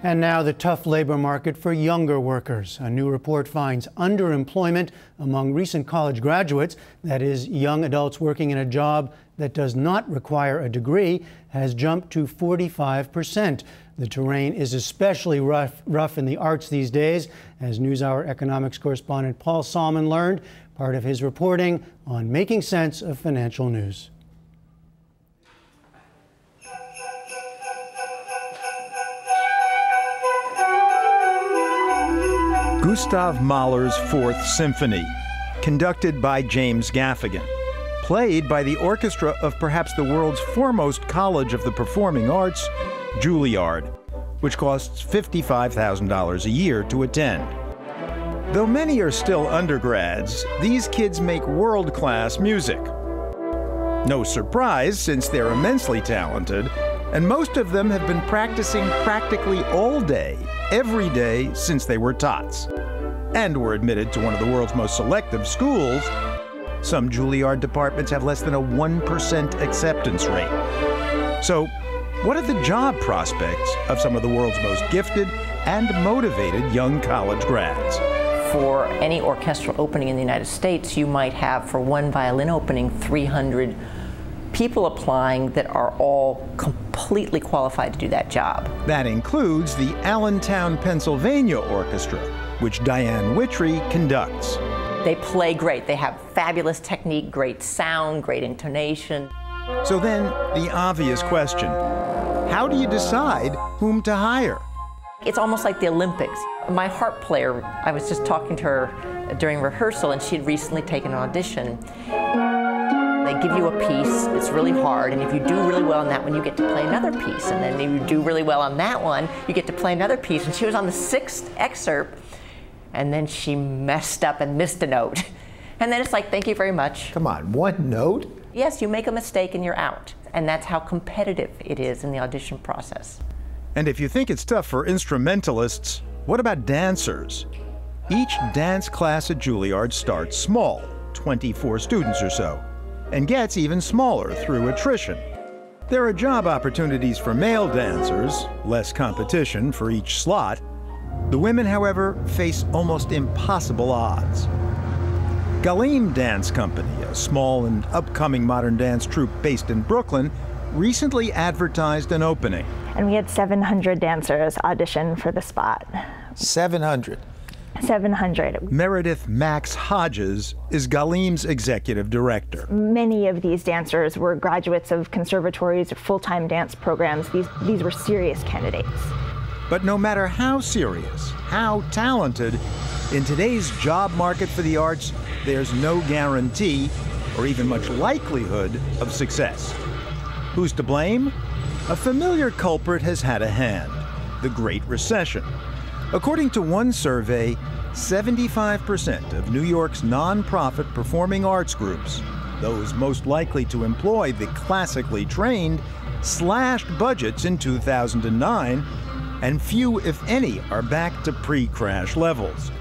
And now the tough labor market for younger workers. A new report finds underemployment among recent college graduates, that is, young adults working in a job that does not require a degree, has jumped to 45%. The terrain is especially rough in the arts these days, as NewsHour economics correspondent Paul Salmon learned, part of his reporting on making sense of financial news. Gustav Mahler's Fourth Symphony, conducted by James Gaffigan, played by the orchestra of perhaps the world's foremost college of the performing arts, Juilliard, which costs $55,000 a year to attend. Though many are still undergrads, these kids make world-class music. No surprise, since they're immensely talented, and most of them have been practicing practically all day, every day since they were tots, and were admitted to one of the world's most selective schools. Some Juilliard departments have less than a 1% acceptance rate. So, what are the job prospects of some of the world's most gifted and motivated young college grads? For any orchestral opening in the United States, you might have, for one violin opening, 300 people applying that are all completely qualified to do that job. That includes the Allentown, Pennsylvania Orchestra, which Diane Wittry conducts. They play great. They have fabulous technique, great sound, great intonation. So then, the obvious question, how do you decide whom to hire? It's almost like the Olympics. My harp player, I was just talking to her during rehearsal, and she had recently taken an audition. They give you a piece, it's really hard, and if you do really well on that one, you get to play another piece. And then if you do really well on that one, you get to play another piece. And she was on the 6th excerpt, and then she messed up and missed a note. And then it's like, thank you very much. Come on, one note? Yes, you make a mistake and you're out. And that's how competitive it is in the audition process. And if you think it's tough for instrumentalists, what about dancers? Each dance class at Juilliard starts small, 24 students or so, and gets even smaller through attrition. There are job opportunities for male dancers, less competition for each slot. The women, however, face almost impossible odds. Galim Dance Company, a small and upcoming modern dance troupe based in Brooklyn, recently advertised an opening. And we had 700 dancers audition for the spot. 700? 700. Meredith Max Hodges is Galim's executive director. Many of these dancers were graduates of conservatories or full-time dance programs. These were serious candidates. But no matter how serious, how talented, in today's job market for the arts, there's no guarantee or even much likelihood of success. Who's to blame? A familiar culprit has had a hand: the Great Recession. According to one survey, 75% of New York's nonprofit performing arts groups, those most likely to employ the classically trained, slashed budgets in 2009, and few, if any, are back to pre-crash levels.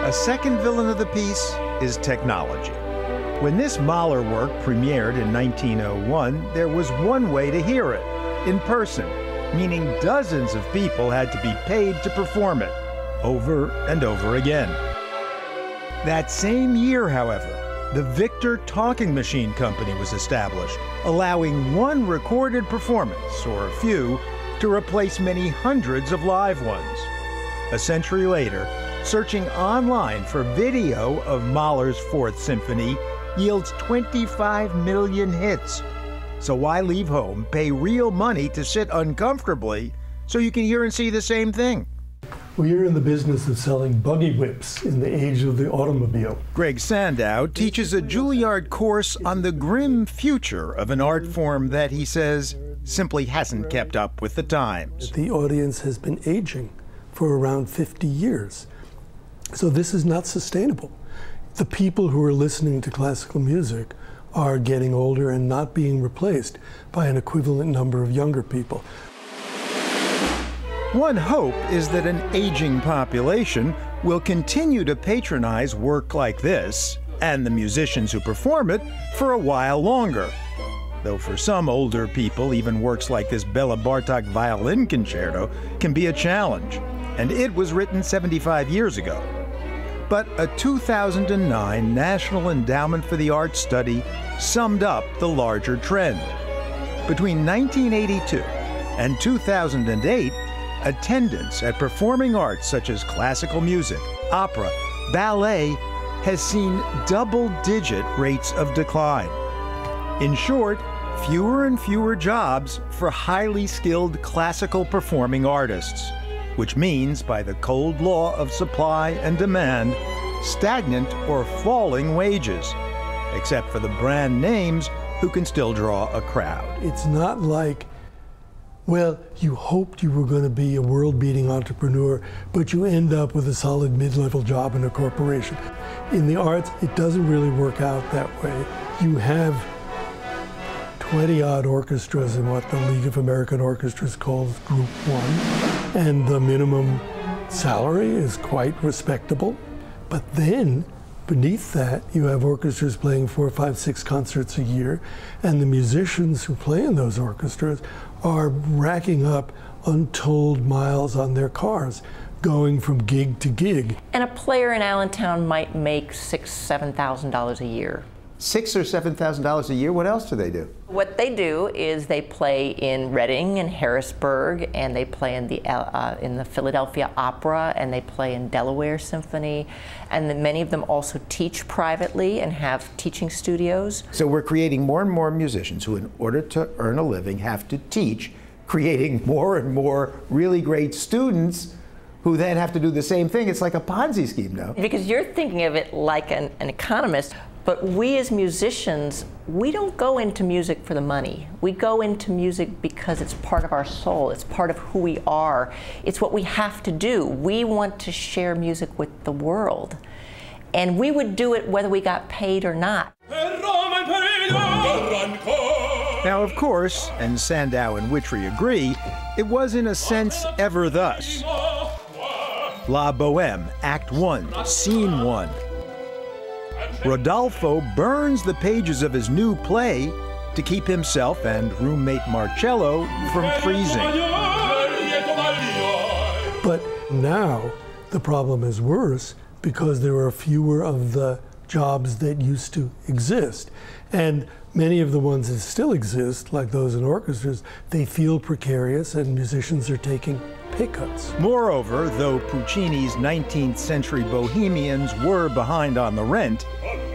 A second villain of the piece is technology. When this Mahler work premiered in 1901, there was one way to hear it: in person, meaning dozens of people had to be paid to perform it, over and over again. That same year, however, the Victor Talking Machine Company was established, allowing one recorded performance, or a few, to replace many hundreds of live ones. A century later, searching online for video of Mahler's Fourth Symphony yields 25 million hits. So why leave home, pay real money to sit uncomfortably so you can hear and see the same thing? Well, you're in the business of selling buggy whips in the age of the automobile. Greg Sandow teaches a Juilliard course on the grim future of an art form that, he says, simply hasn't kept up with the times. The audience has been aging for around 50 years. So this is not sustainable. The people who are listening to classical music are getting older and not being replaced by an equivalent number of younger people. One hope is that an aging population will continue to patronize work like this, and the musicians who perform it, for a while longer. though for some older people, even works like this Bela Bartok violin concerto can be a challenge. And it was written 75 years ago. But a 2009 National Endowment for the Arts study summed up the larger trend. Between 1982 and 2008, attendance at performing arts such as classical music, opera, ballet has seen double-digit rates of decline. In short, fewer and fewer jobs for highly skilled classical performing artists, which means, by the cold law of supply and demand, stagnant or falling wages, except for the brand names who can still draw a crowd. It's not like, well, you hoped you were going to be a world-beating entrepreneur, but you end up with a solid mid-level job in a corporation. In the arts, it doesn't really work out that way. You have 20-odd orchestras in what the League of American Orchestras calls Group 1, and the minimum salary is quite respectable. But then, beneath that, you have orchestras playing 4, 5, 6 concerts a year, and the musicians who play in those orchestras are racking up untold miles on their cars, going from gig to gig. And a player in Allentown might make $6,000, $7,000 a year. $6,000 or $7,000 a year? What else do they do? What they do is they play in Reading and Harrisburg, and they play in the Philadelphia Opera, and they play in Delaware Symphony, and then many of them also teach privately and have teaching studios. So we're creating more and more musicians who, in order to earn a living, have to teach, creating more and more really great students who then have to do the same thing. It's like a Ponzi scheme now. Because you're thinking of it like an economist. But we as musicians, we don't go into music for the money. We go into music because it's part of our soul. It's part of who we are. It's what we have to do. We want to share music with the world. And we would do it whether we got paid or not. Now, of course, and Sandow and Wittry agree, it was in a sense ever thus. La Bohème, Act 1, Scene 1. Rodolfo burns the pages of his new play to keep himself and roommate Marcello from freezing. But now the problem is worse because there are fewer of the jobs that used to exist. And many of the ones that still exist, like those in orchestras, they feel precarious and musicians are taking pay cuts. Moreover, though Puccini's 19th century bohemians were behind on the rent,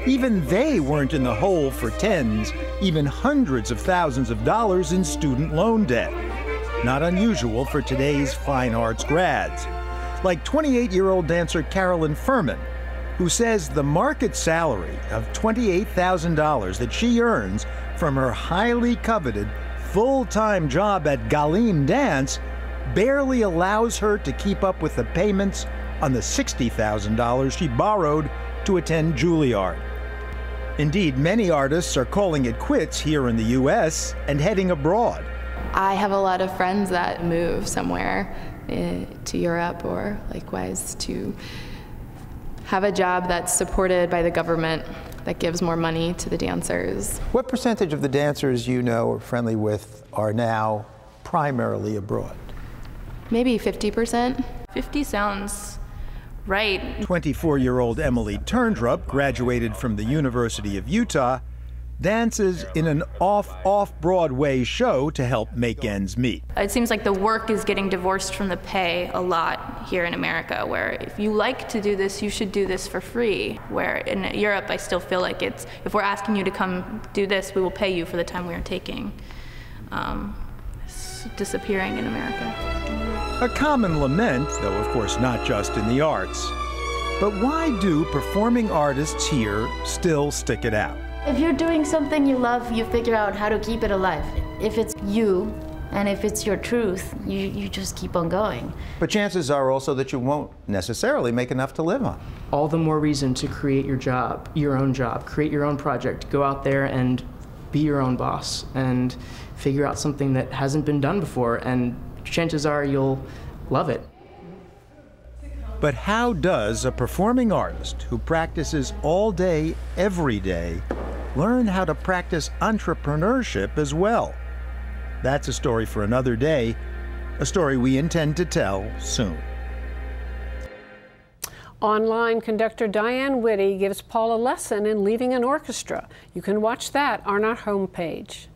even they weren't in the hole for tens, even hundreds of thousands of dollars in student loan debt. Not unusual for today's fine arts grads. Like 28-year-old dancer Carolyn Furman, who says the market salary of $28,000 that she earns from her highly coveted full-time job at Galim Dance barely allows her to keep up with the payments on the $60,000 she borrowed to attend Juilliard. Indeed, many artists are calling it quits here in the U.S. and heading abroad. I have a lot of friends that move somewhere to Europe or likewise to have a job that's supported by the government that gives more money to the dancers. What percentage of the dancers you know or friendly with are now primarily abroad? Maybe 50%. 50 sounds right. 24-year-old Emily Turndrup graduated from the University of Utah, dances in an off-Broadway show to help make ends meet. It seems like the work is getting divorced from the pay a lot here in America, where if you like to do this, you should do this for free. Where in Europe, I still feel like it's, if we're asking you to come do this, we will pay you for the time we are taking. It's disappearing in America. A common lament, though of course not just in the arts. But why do performing artists here still stick it out? If you're doing something you love, you figure out how to keep it alive. If it's you, and if it's your truth, you just keep on going. But chances are also that you won't necessarily make enough to live on. All the more reason to create your job, create your own project, go out there and be your own boss and figure out something that hasn't been done before, and chances are you'll love it. But how does a performing artist who practices all day, every day, learn how to practice entrepreneurship as well. That's a story for another day, a story we intend to tell soon. Online conductor Diane Wittry gives Paul a lesson in leading an orchestra. You can watch that on our homepage.